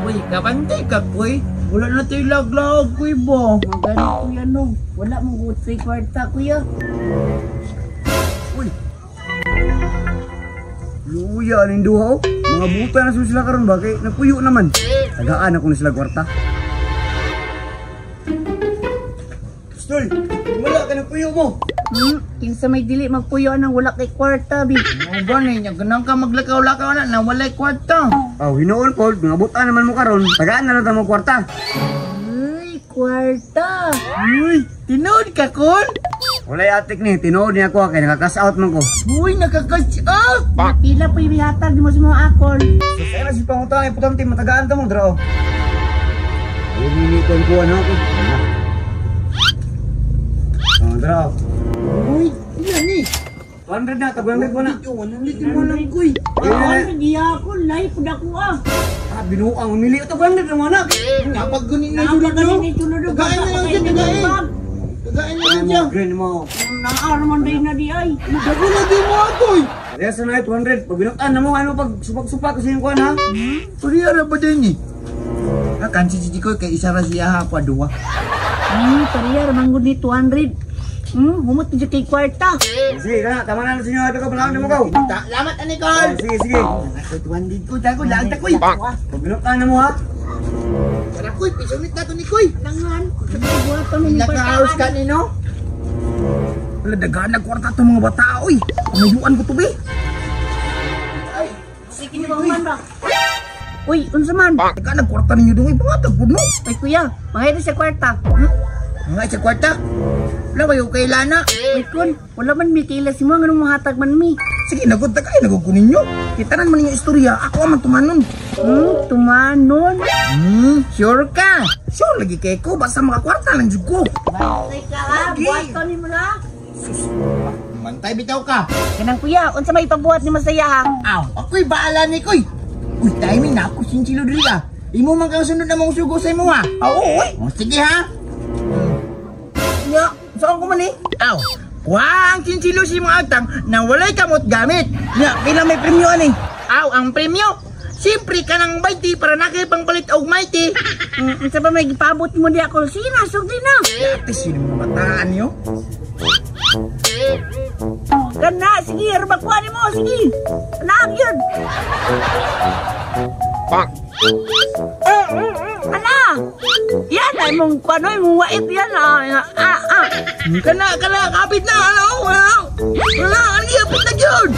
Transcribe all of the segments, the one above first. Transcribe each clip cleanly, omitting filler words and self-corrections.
Uy, kapantay ka, kuy. Wala na tayo lag-lag, kuy ba? Magano kuya no. Wala mong good say kwarta kuya. Uy. Luya, aning duha, oh. Mga buta na sila karon ba? Kaya napuyo naman. Tagaan ako na sila kwarta. Stoy, wala ka ng puyo mo. Kinsa may dili magpuyo nang wala kay kwarta bi. Ano ba ni? Ganang ka maglakaw-lakaw na walay kwarta. Hinoon po, nangabutan naman mo karon. Tagaan na lang mo kwarta. Uy, kwarta. Uy, tinood ka, Kol? Walay atik ni, tinood niya ako kaya nakakas out man ko. Uy, nakakas out! Pila pa yung bihatag di mo sa mga akol. Kaya na si pangutang, putang tim, matagaan ka mo, Drao. Uy, niniton ko ano ako. Drao. Uy, ilan ni? 200 na, tag-100 mo na. 100 mo lang kuy. Ay, di ako, live pud ako ah. Binuang, umili ito 200 na mo na. Kapag gunin na sunod no. Tagain na lang dyan, tagain. Tagain na lang dyan. Green mo. Naaraman din na di ay. Gago na di mo ako eh. Kaya sa na 200, pag binutan na mo, ano pag supak-supak kasi yung kuhan ha? Pariya na ba din eh? Kansi si ko kay isa ra siya ako aduwa. Pariya manggod ni 200. Humot niya kay kwarta. Sige ka na, tama na sa inyo. Ito ka, malaman mo ka. Salamat na Nicole. Sige, sige. Nasa 200 ko, tago, laag na ko eh. Pag binutan na mo ha? Tara ko, pisunit na ito ni Koy. Langan. Naka-house ka ni no? Wala dagaan na kwarta itong mga bata oy. Pangayuan ko ito be. Ay, sige ni man ba? Uy, unsa man? Teka, nagkwarta ninyo doon. Pangatag po no? Ay kuya, mangayari sa kwarta. Mga sa kwarta? Wala ba yung kailana? Uy kun, wala man mi kaila si mga nung mahatag man mi. Sige, nagod na kayo, nagod ko ninyo. Kitanan man yung istorya, ako aman tumanon. Tumanon? Sure ka? Sure lagi kay ko, basta mga kwarta lang dyan ko. Bantay ka ha, buhat ka ni mo na. Mantay bitaw ka. Kanang kuya, unsa may pabuhat ni Masaya ha? Aw, ako'y baala ni Koy. Uy, timing na ako, sinchilo diri ka. Imo man kang sunod na mong sugo sa imo ha. Oo, uy. Sige ha. Nya, saan ko man eh? Aw, ang sinchilo si mga agtang na walay kamot gamit. Nya, pila may premyo ani? Aw, ang premyo. Siyempre ka ng bayti para nakipang palit og mighty. Unsa ba may gipabot mo di ako? Sige na, sugdi na. Dati sino mga bataan niyo? Kana, sige, rubakuan mo, sige. Naag yun. Pak. Ala! Yan ay mong kwanoy mong wait yan Kana, kapit na, ano? Wala, apit na yun.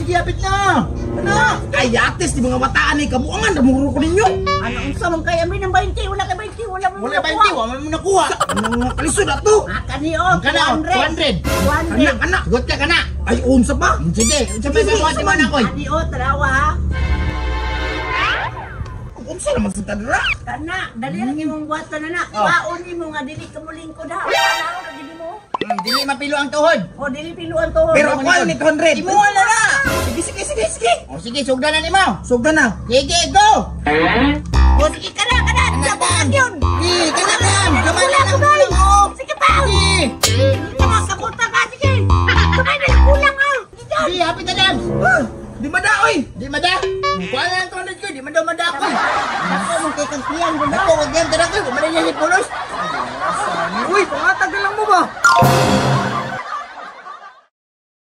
Sige, apit na. Ano? Ay, atis, di mga bataan eh, kabuangan, namuro ko ninyo. Ano, unsa mong kaya may ng 20, wala kay 20, wala mo nakuha. Wala mo nakuha. Anong kalisod ato? Kaniyo, 200. 200. Anak, got ka kana. Ay, unsa pa? Sige, unsa pa sa mga man ako. Kaniyo, tarawa ha. Unsa naman sa tadra? Kana, dali lang imong buhatan na. Baon mo nga dili ka mulingkod ha. Wala ka dili mo. Dili mapilo ang tuhod. O dili piluan to. Pero ako ni 200. Imo wala na. Sige. O sige, sugdan na nimo. Sugdan na. Sige, go. O sige kana. Sabukan yun. Sige, kana. Wala ko doy. Sige pa. Sige. Tama sa punta ka. Sige. Kamay na kulang ha. Sige, hapit na lang. Di mada, oy. Di mada. Kuha na lang 200 ko. Di mada ako. Ako mong kay kagpiyan ko na. Ako, wag yan. Tara ko. Kumarin niya si Pulos. Uy, pangatagal lang mo ba?